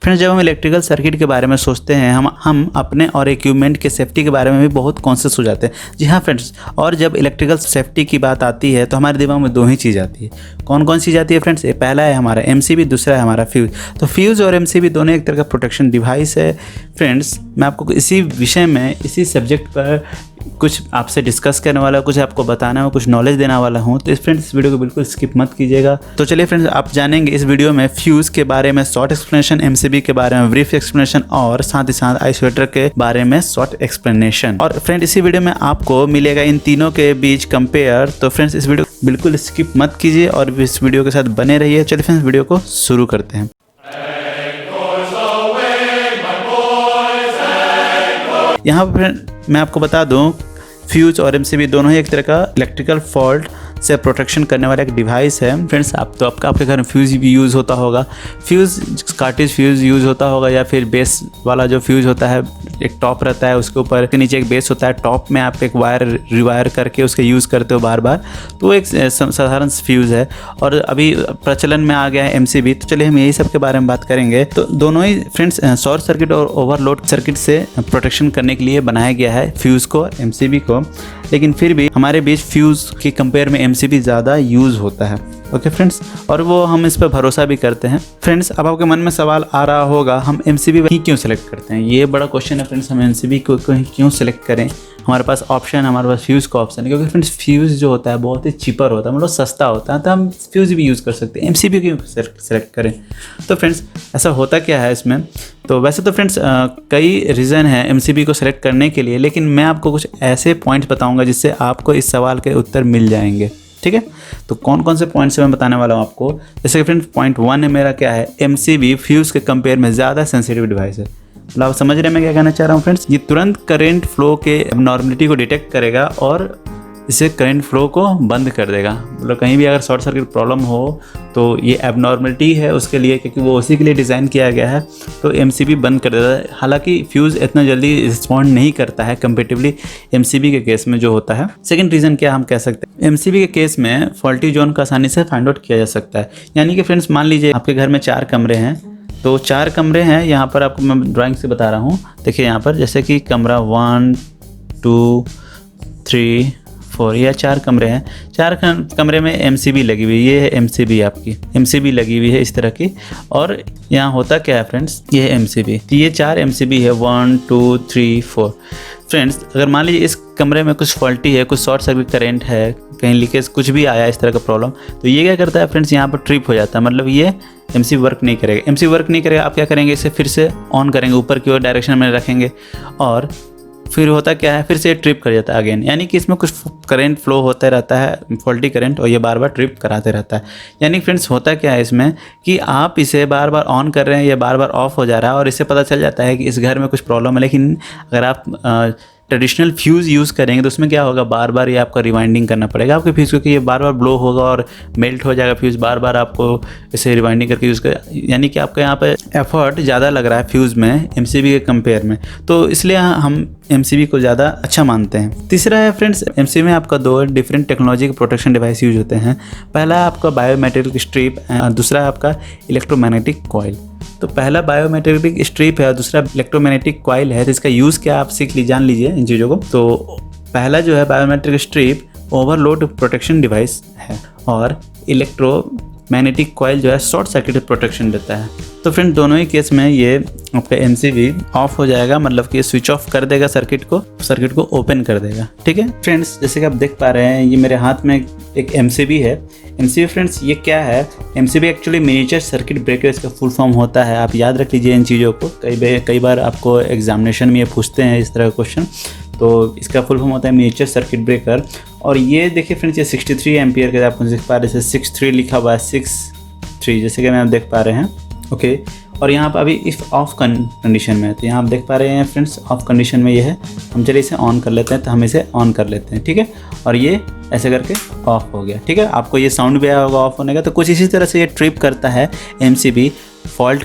Friends, जब हम electrical circuit के बारे में सोचते हैं हम अपने और इक्विपमेंट के सेफ्टी के बारे में भी बहुत कॉन्शियस हो जाते हैं। जी हाँ फ्रेंड्स, और जब इलेक्ट्रिकल सेफ्टी की बात आती है तो हमारे दिमाग में दो ही चीज़ आती है। कौन कौन चीज़ आती है फ्रेंड्स? ये पहला है हमारा एमसीबी, दूसरा है हमारा फ्यूज़। तो फ्यूज़ और एमसीबी दोनों एक तरह का प्रोटेक्शन डिवाइस है। फ्रेंड्स, मैं आपको इसी विषय में, इसी सब्जेक्ट पर कुछ आपसे डिस्कस करने वाला, कुछ आपको बताना है, कुछ नॉलेज देने वाला हूँ। तो फ्रेंड्स, इस वीडियो को बिल्कुल स्किप मत कीजिएगा। तो चलिए फ्रेंड्स, आप जानेंगे इस वीडियो में फ्यूज़ के बारे में शॉर्ट एक्सप्लेनेशन, एमसीबी के बारे में ब्रीफ एक्सप्लेनेशन और साथ ही साथ आइसोलेटर के बारे में शॉर्ट एक्सप्लेनेशन। और फ्रेंड, इसी वीडियो में आपको मिलेगा इन तीनों के बीच कंपेयर। तो फ्रेंड्स, इस वीडियो बिल्कुल स्किप मत कीजिए और इस वीडियो के साथ बने रहिए। चलिए फ्रेंड्स, वीडियो को शुरू करते हैं। यहाँ पर मैं आपको बता दूं, फ्यूज और एमसीबी दोनों ही एक तरह का इलेक्ट्रिकल फॉल्ट से प्रोटेक्शन करने वाला एक डिवाइस है। फ्रेंड्स, आपके घर में फ्यूज़ भी यूज़ होता होगा। फ्यूज़ कार्टेज फ्यूज़ यूज़ होता होगा, या फिर बेस वाला जो फ्यूज़ होता है, एक टॉप रहता है, उसके ऊपर के नीचे एक बेस होता है। टॉप में आप एक वायर रिवायर करके उसके यूज़ करते हो बार बार, तो एक साधारण फ्यूज़ है। और अभी प्रचलन में आ गया है एमसीबी। तो चलिए हम यही सब के बारे में बात करेंगे। तो दोनों ही फ्रेंड्स शॉर्ट सर्किट और ओवरलोड सर्किट से प्रोटेक्शन करने के लिए बनाया गया है, फ्यूज़ को, एमसीबी को। लेकिन फिर भी हमारे बीच फ्यूज़ के कंपेयर में एमसीबी ज़्यादा यूज़ होता है। ओके फ्रेंड्स, और वो हम इस पर भरोसा भी करते हैं। फ्रेंड्स, अब आपके मन में सवाल आ रहा होगा, हम एमसीबी ही क्यों सेलेक्ट करते हैं? ये बड़ा क्वेश्चन है फ्रेंड्स, हम एमसीबी को क्यों सेलेक्ट करें? हमारे पास ऑप्शन, हमारे पास फ्यूज़ का ऑप्शन है, क्योंकि फ्रेंड्स फ्यूज़ जो होता है बहुत ही चीपर होता है, मतलब सस्ता होता है, तो हम फ्यूज़ भी यूज़ कर सकते हैं। एमसीबी क्यों सेलेक्ट करें? तो फ्रेंड्स, ऐसा होता क्या है इसमें? तो वैसे तो फ्रेंड्स कई रीज़न है एमसीबी को सेलेक्ट करने के लिए, लेकिन मैं आपको कुछ ऐसे पॉइंट्स बताऊंगा जिससे आपको इस सवाल के उत्तर मिल जाएंगे। ठीक है, तो कौन कौन से पॉइंट्स मैं बताने वाला हूँ आपको। जैसे कि फ्रेंड्स, पॉइंट 1 है मेरा, क्या है? एमसीबी फ्यूज़ के कंपेयर में ज़्यादा सेंसिटिव डिवाइस है। मतलब आप समझ रहे हैं मैं क्या कहना चाह रहा हूँ फ्रेंड्स? ये तुरंत करंट फ्लो के एबनॉर्मलिटी को डिटेक्ट करेगा और इसे करंट फ्लो को बंद कर देगा। मतलब कहीं भी अगर शॉर्ट सर्किट प्रॉब्लम हो तो ये एबनॉर्मलिटी है उसके लिए, क्योंकि वो उसी के लिए डिज़ाइन किया गया है, तो एमसीबी बंद कर देता है। हालांकि फ्यूज़ इतना जल्दी रिस्पॉन्ड नहीं करता है कंपेटिवली एमसीबी के केस में जो होता है। सेकंड रीज़न क्या हम कह सकते हैं? एमसीबी के केस में फॉल्टी जोन का आसानी से फाइंड आउट किया जा सकता है। यानी कि फ्रेंड्स, मान लीजिए आपके घर में 4 कमरे हैं, तो 4 कमरे हैं। यहाँ पर आपको मैं ड्राइंग से बता रहा हूँ। देखिए यहाँ पर, जैसे कि कमरा 1 2 3 4, या 4 कमरे हैं। 4 कमरे में एमसीबी लगी हुई है। ये है एमसीबी, आपकी एमसीबी लगी हुई है इस तरह की। और यहाँ होता क्या है फ्रेंड्स? ये है एमसीबी। तो ये 4 एमसीबी है, 1 2 3 4। फ्रेंड्स, अगर मान लीजिए इस कमरे में कुछ फॉल्टी है, कुछ शॉर्ट सर्किट करंट है, कहीं लीकेज कुछ भी आया इस तरह का प्रॉब्लम, तो ये क्या करता है फ्रेंड्स? यहाँ पर ट्रिप हो जाता है। मतलब ये एमसीबी वर्क नहीं करेगा। एमसीबी वर्क नहीं करेगा, आप क्या करेंगे? इसे फिर से ऑन करेंगे, ऊपर की ओर डायरेक्शन में रखेंगे, और फिर होता क्या है? फिर से ट्रिप कर जाता है अगेन। यानी कि इसमें कुछ करंट फ्लो होता रहता है, फॉल्टी करंट, और ये बार बार ट्रिप कराते रहता है। यानी फ्रेंड्स, होता क्या है इसमें कि आप इसे बार बार ऑन कर रहे हैं, ये बार बार ऑफ हो जा रहा है, और इससे पता चल जाता है कि इस घर में कुछ प्रॉब्लम है। लेकिन अगर आप ट्रेडिशनल फ्यूज़ यूज़ करेंगे तो उसमें क्या होगा? बार बार ये आपका रिवाइंडिंग करना पड़ेगा आपके फ्यूज़, क्योंकि ये बार बार ब्लो होगा और मेल्ट हो जाएगा फ्यूज़। बार बार आपको इसे रिवाइंडिंग करके यूज़ कर, यानी कि आपका यहाँ पे एफर्ट ज़्यादा लग रहा है फ्यूज़ में एमसीबी के कंपेयर में। तो इसलिए हम एमसीबी को ज़्यादा अच्छा मानते हैं। तीसरा है फ्रेंड्स, एमसीबी में आपका 2 डिफरेंट टेक्नोलॉजी के प्रोटेक्शन डिवाइस यूज होते हैं। पहला है आपका बायोमेट्रिक स्ट्रिप, दूसरा है आपका इलेक्ट्रोमैग्नेटिक कॉइल। तो पहला बायोमेट्रिक स्ट्रिप है और दूसरा इलेक्ट्रोमैग्नेटिक कॉइल है। तो इसका यूज़ क्या आप जान लीजिए इन चीज़ों को। तो पहला जो है biometric strip overload protection device है, और इलेक्ट्रोमैग्नेटिक कॉइल जो है शॉर्ट सर्किट प्रोटेक्शन देता है। तो फ्रेंड, दोनों ही केस में ये आपका एमसीबी ऑफ हो जाएगा, मतलब कि स्विच ऑफ कर देगा सर्किट को ओपन कर देगा। ठीक है फ्रेंड्स, जैसे कि आप देख पा रहे हैं, ये मेरे हाथ में एक एमसीबी है। एमसीबी फ्रेंड्स, ये क्या है? MCB actually miniature circuit breaker इसका फुल फॉर्म होता है। आप याद रख लीजिए इन चीज़ों को, कई बार आपको एग्जामिनेशन में ये पूछते हैं इस तरह का क्वेश्चन। तो इसका फुल फॉर्म होता है मिनिएचर सर्किट ब्रेकर। और ये देखिए फ्रेंड्स, ये 63 एम्पियर का आप देख पा रहे हैं, 63 लिखा हुआ है, 63, जैसे कि आप देख पा रहे हैं। ओके, और यहाँ पर अभी इफ़ ऑफ कंडीशन में है, तो यहाँ आप देख पा रहे हैं फ्रेंड्स, ऑफ कंडीशन में ये है। हम चलिए इसे ऑन कर लेते हैं, तो हम इसे ऑन कर लेते हैं। ठीक है, और ये ऐसे करके ऑफ हो गया। ठीक है, आपको ये साउंड भी आया होगा ऑफ होने का। तो कुछ इसी तरह से ये ट्रिप करता है एमसीबी फॉल्ट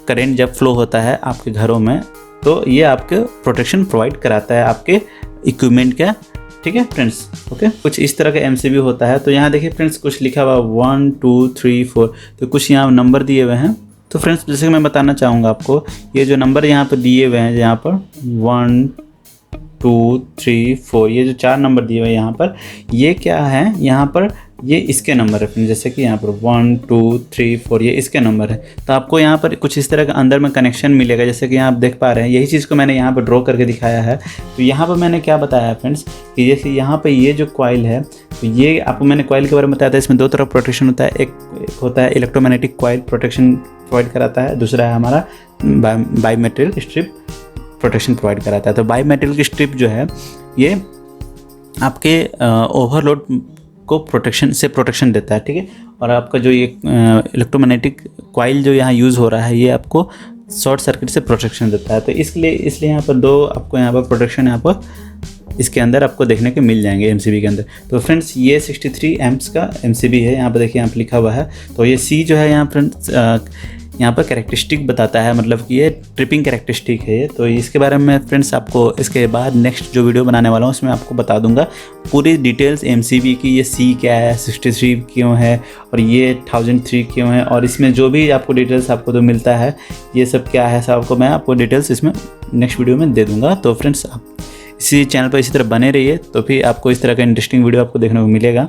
करंट जब फ्लो होता है आपके घरों में, तो ये आपके प्रोटेक्शन प्रोवाइड कराता है आपके इक्विपमेंट का। ठीक है फ्रेंड्स, ओके, कुछ इस तरह का एमसीबी होता है। तो यहाँ देखिए फ्रेंड्स, कुछ लिखा हुआ 1 2 3 4, तो कुछ यहाँ नंबर दिए हुए हैं। तो फ्रेंड्स जैसे कि मैं बताना चाहूँगा आपको, ये जो नंबर यहाँ पर दिए हुए हैं, यहाँ पर 1 2 3 4, ये जो 4 नंबर दिए हुए हैं यहाँ पर, ये क्या है, यहाँ पर ये इसके नंबर है फ्रेंड्स। जैसे कि यहाँ पर 1 2 3 4 ये इसके नंबर है। तो आपको यहाँ पर कुछ इस तरह का अंदर में कनेक्शन मिलेगा, जैसे कि यहाँ आप देख पा रहे हैं। यही चीज़ को मैंने यहाँ पर ड्रॉ करके दिखाया है। तो यहाँ पर मैंने क्या बताया है फ्रेंड्स कि जैसे यहाँ पर ये जो कॉइल है, तो ये आपको मैंने कॉइल के बारे में बताया था। इसमें दो तरफ प्रोटेक्शन होता है, एक होता है इलेक्ट्रोमैग्नेटिक कॉइल प्रोटेक्शन प्रोवाइड कराता है, दूसरा है हमारा बायोमेटेरियल स्ट्रिप प्रोटेक्शन प्रोवाइड कराता है। तो बायोमेटेरियल की स्ट्रिप जो है ये आपके ओवरलोड को प्रोटेक्शन देता है, ठीक है। और आपका जो ये इलेक्ट्रोमैग्नेटिक कॉइल जो यहाँ यूज़ हो रहा है, ये आपको शॉर्ट सर्किट से प्रोटेक्शन देता है। तो इसलिए यहाँ पर दो आपको यहाँ पर प्रोटेक्शन यहाँ पर इसके अंदर आपको देखने को मिल जाएंगे एमसीबी के अंदर। तो फ्रेंड्स ये 63 एम्प्स का एमसीबी है, यहाँ पर देखिए यहाँ पर लिखा हुआ है। तो ये सी जो है यहाँ फ्रेंड्स यहाँ पर कैरेक्टरिस्टिक बताता है, मतलब कि ये ट्रिपिंग कैरेक्टरिस्टिक है ये। तो इसके बारे में फ्रेंड्स आपको इसके बाद नेक्स्ट जो वीडियो बनाने वाला हूँ उसमें आपको बता दूंगा पूरी डिटेल्स एमसीबी की, ये सी क्या है, 63 क्यों है और ये 1003 क्यों है, और इसमें जो भी आपको डिटेल्स आपको तो मिलता है ये सब क्या है, सब आपको मैं आपको डिटेल्स इसमें नेक्स्ट वीडियो में दे दूँगा। तो फ्रेंड्स आप इसी चैनल पर इसी तरह बने रहिए, तो फिर आपको इस तरह का इंटरेस्टिंग वीडियो आपको देखने को मिलेगा।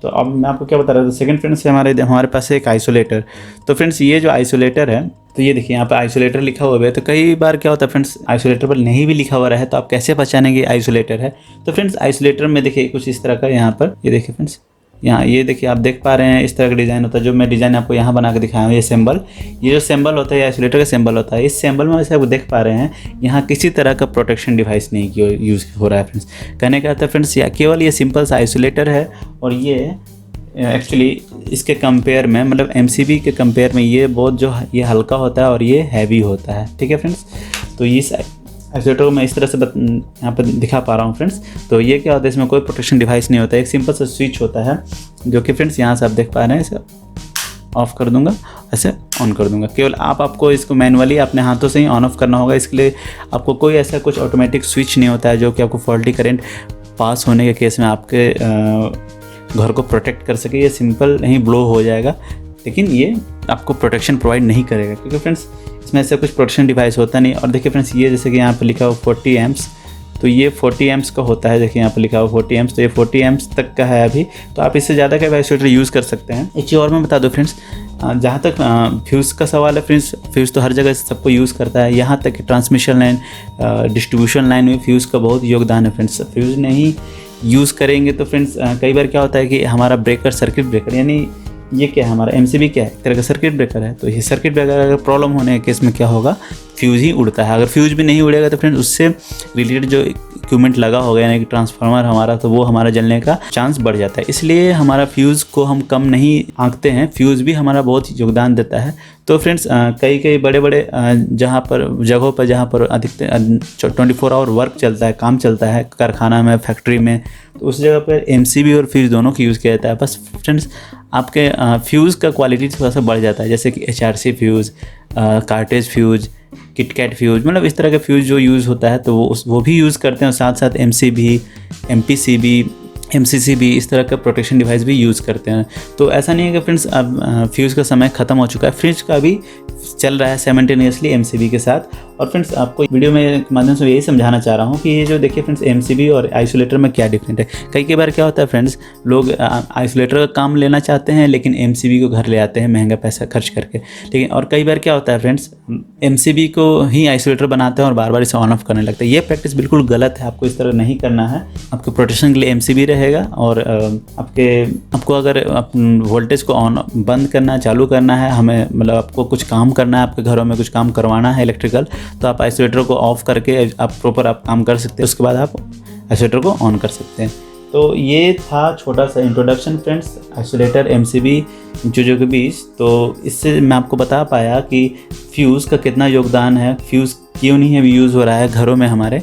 तो अब मैं आपको क्या बता रहा था, सेकंड फ्रेंड्स हमारे पास है एक आइसोलेटर। तो फ्रेंड्स ये जो आइसोलेटर है, तो ये देखिए यहाँ पे आइसोलेटर लिखा हुआ है। तो कई बार क्या होता है फ्रेंड्स, आइसोलेटर पर नहीं भी लिखा हुआ रहे तो आप कैसे पहचानेंगे आइसोलेटर है। तो फ्रेंड्स आइसोलेटर में देखिए कुछ इस तरह का यहाँ पर, ये देखिए फ्रेंड्स यहाँ ये देखिए आप देख पा रहे हैं इस तरह का डिज़ाइन होता है। जो मैं डिज़ाइन आपको यहाँ बना के दिखाया हूँ, ये सिंबल, ये जो सिंबल होता है ये आइसोलेटर का सिंबल होता है। इस सिंबल में वैसे आप देख पा रहे हैं यहाँ किसी तरह का प्रोटेक्शन डिवाइस नहीं यूज़ हो रहा है फ्रेंड्स। कहने का था फ्रेंड्स केवल ये सिंपल सा आइसोलेटर है, और ये एक्चुअली इसके कंपेयर में, मतलब एमसीबी के कंपेयर में ये बहुत जो ये हल्का होता है और ये हैवी होता है, ठीक है फ्रेंड्स। तो इस आइसोलेटर को मैं इस तरह से यहाँ पर दिखा पा रहा हूँ फ्रेंड्स। तो ये क्या होता है, इसमें कोई प्रोटेक्शन डिवाइस नहीं होता है, एक सिंपल सा स्विच होता है जो कि फ्रेंड्स यहाँ से आप देख पा रहे हैं। इसे ऑफ़ कर दूंगा, ऐसे ऑन कर दूंगा। केवल आपको इसको मैनुअली अपने हाथों से ही ऑन ऑफ करना होगा। इसके लिए आपको कोई ऐसा कुछ ऑटोमेटिक स्विच नहीं होता है जो कि आपको फॉल्टी करंट पास होने के केस में आपके घर को प्रोटेक्ट कर सके। ये सिंपल नहीं ब्लो हो जाएगा, लेकिन ये आपको प्रोटेक्शन प्रोवाइड नहीं करेगा, क्योंकि फ्रेंड्स इसमें ऐसा कुछ प्रोटेक्शन डिवाइस होता नहीं। और देखिए फ्रेंड्स ये जैसे कि यहाँ पर लिखा हुआ 40 एम्प्स, तो ये 40 एम्प्स का होता है। देखिए यहाँ पर लिखा हुआ 40 एम्प्स, तो ये 40 एम्प्स तक का है अभी। तो आप इससे ज़्यादा का आइसोलेटर यूज़ कर सकते हैं। एक चीज़ और मैं बता दूँ फ्रेंड्स, जहाँ तक फ्यूज़ का सवाल है फ्रेंड्स, फ्यूज़ तो हर जगह सबको यूज़ करता है। यहाँ तक कि ट्रांसमिशन लाइन, डिस्ट्रीब्यूशन लाइन में फ्यूज़ का बहुत योगदान है फ्रेंड्स। फ्यूज़ नहीं यूज़ करेंगे तो फ्रेंड्स कई बार क्या होता है कि हमारा ब्रेकर, सर्किट ब्रेकर, यानी ये क्या है, हमारा एमसीबी क्या है, एक तरह का सर्किट ब्रेकर है। तो ये सर्किट ब्रेकर अगर प्रॉब्लम होने के केस में क्या होगा, फ्यूज़ ही उड़ता है। अगर फ्यूज़ भी नहीं उड़ेगा तो फ्रेंड्स उससे रिलेटेड जो इक्विपमेंट लगा होगा, यानी कि ट्रांसफार्मर हमारा, तो वो हमारा जलने का चांस बढ़ जाता है। इसलिए हमारा फ्यूज़ को हम कम नहीं आंकते हैं, फ्यूज़ भी हमारा बहुत योगदान देता है। तो फ्रेंड्स कई बड़े बड़े जगहों पर जहाँ पर अधिकतर 24 आवर वर्क चलता है, काम चलता है, कारखाना में, फैक्ट्री में, तो उस जगह पर एमसीबी और फ्यूज़ दोनों की यूज़ किया जाता है। बस फ्रेंड्स आपके फ्यूज़ का क्वालिटी थोड़ा सा बढ़ जाता है, जैसे कि HRC fuse, cartridge fuse, KitKat fuse, मतलब इस तरह का फ्यूज़ जो यूज़ होता है तो वो भी यूज़ करते हैं। और साथ साथ MCB, MPCB, MCCB इस तरह का प्रोटेक्शन डिवाइस भी यूज़ करते हैं। तो ऐसा नहीं है कि फ्रेंड्स अब फ्यूज़ का समय ख़त्म हो चुका है, फ्यूज़ का भी चल रहा है साइमल्टेनियसली MCB के साथ। और फ्रेंड्स आपको वीडियो में के माध्यम से यही समझाना चाह रहा हूँ कि ये जो देखिए फ्रेंड्स MCB और आइसोलेटर में क्या डिफरेंट है। कई बार क्या होता है फ्रेंड्स, लोग आइसोलेटर का काम लेना चाहते हैं लेकिन MCB को घर ले आते हैं महंगा पैसा खर्च करके। लेकिन और कई बार क्या होता है फ्रेंड्स, MCB को ही आइसोलेटर बनाते हैं और बार बार इसे ऑन ऑफ करने लगते हैं। ये प्रैक्टिस बिल्कुल गलत है, आपको इस तरह नहीं करना है। आपके प्रोटेक्शन के लिए MCB रहेगा, और आपको अगर वोल्टेज को ऑन बंद करना, चालू करना है, हमें मतलब आपको कुछ काम करना है, आपके घरों में कुछ काम करवाना है इलेक्ट्रिकल, तो आप आइसोलेटर को ऑफ करके आप प्रॉपर आप काम कर सकते हैं। उसके बाद आप आइसोलेटर को ऑन कर सकते हैं। तो ये था छोटा सा इंट्रोडक्शन फ्रेंड्स आइसोलेटर MCB चीज़ों के बीच। तो इससे मैं आपको बता पाया कि फ्यूज़ का कितना योगदान है, फ्यूज़ क्यों नहीं है यूज़ हो रहा है घरों में हमारे,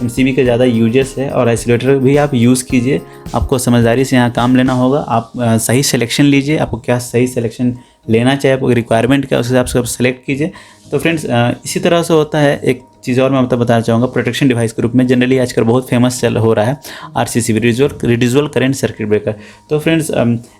MCB का ज़्यादा यूजेस है। और आइसोलेटर भी आप यूज़ कीजिए, आपको समझदारी से यहाँ काम लेना होगा। आप सही सिलेक्शन लीजिए, आपको क्या सही सिलेक्शन लेना चाहिए, आपको रिक्वायरमेंट क्या, उस हिसाब से आप सेलेक्ट कीजिए। तो फ्रेंड्स इसी तरह से होता है। एक चीज़ और मैं बताना चाहूँगा प्रोटेक्शन डिवाइस के रूप में जनरली आजकल बहुत फेमस हो रहा है RCCB, reducible current circuit breaker. तो फ्रेंड्स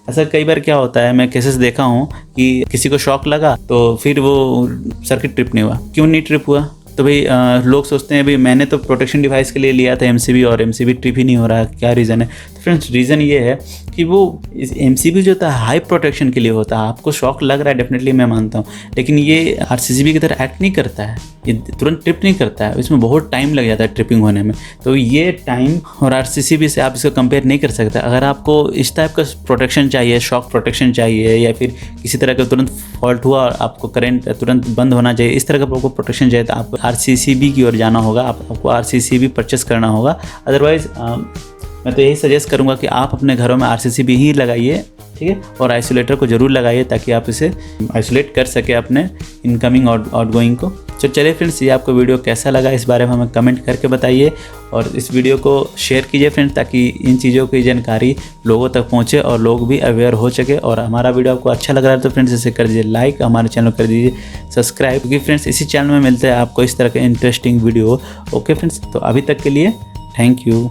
ऐसा कई बार क्या होता है, मैं केसेस देखा हूँ कि किसी को शॉक लगा तो फिर वो सर्किट ट्रिप नहीं हुआ। क्यों नहीं ट्रिप हुआ? तो भाई लोग सोचते हैं भाई मैंने तो प्रोटेक्शन डिवाइस के लिए लिया था MCB और MCB ट्रिप ही नहीं हो रहा, क्या रीज़न है? तो फ्रेंड्स रीज़न ये है कि वो MCB जो होता है हाई प्रोटेक्शन के लिए होता है। आपको शॉक लग रहा है डेफिनेटली, मैं मानता हूँ, लेकिन ये RCCB की तरह एक्ट नहीं करता है, ये तुरंत ट्रिप नहीं करता है, इसमें बहुत टाइम लग जाता है ट्रिपिंग होने में। तो ये टाइम और RCCB से आप इसको कंपेयर नहीं कर सकते। अगर आपको इस टाइप का प्रोटेक्शन चाहिए, शॉक प्रोटेक्शन चाहिए, या फिर किसी तरह का तुरंत फॉल्ट हुआ और आपको करंट तुरंत बंद होना चाहिए, इस तरह का आपको प्रोटेक्शन चाहिए, तो आपको RCCB की ओर जाना होगा, आपको RCCB परचेस करना होगा। अदरवाइज़ मैं तो यही सजेस्ट करूँगा कि आप अपने घरों में RCCB ही लगाइए, ठीक है, और आइसोलेटर को ज़रूर लगाइए ताकि आप इसे आइसोलेट कर सके अपने इनकमिंग और आउटगोइंग को। तो चलिए फ्रेंड्स, ये आपको वीडियो कैसा लगा इस बारे में हमें कमेंट करके बताइए, और इस वीडियो को शेयर कीजिए फ्रेंड्स, ताकि इन चीज़ों की जानकारी लोगों तक पहुंचे और लोग भी अवेयर हो सके। और हमारा वीडियो आपको अच्छा लग रहा है तो फ्रेंड्स इसे कर दीजिए लाइक, हमारे चैनल कर दीजिए सब्सक्राइब, क्योंकि फ्रेंड्स इसी चैनल में मिलते हैं आपको इस तरह के इंटरेस्टिंग वीडियो। ओके फ्रेंड्स, तो अभी तक के लिए थैंक यू।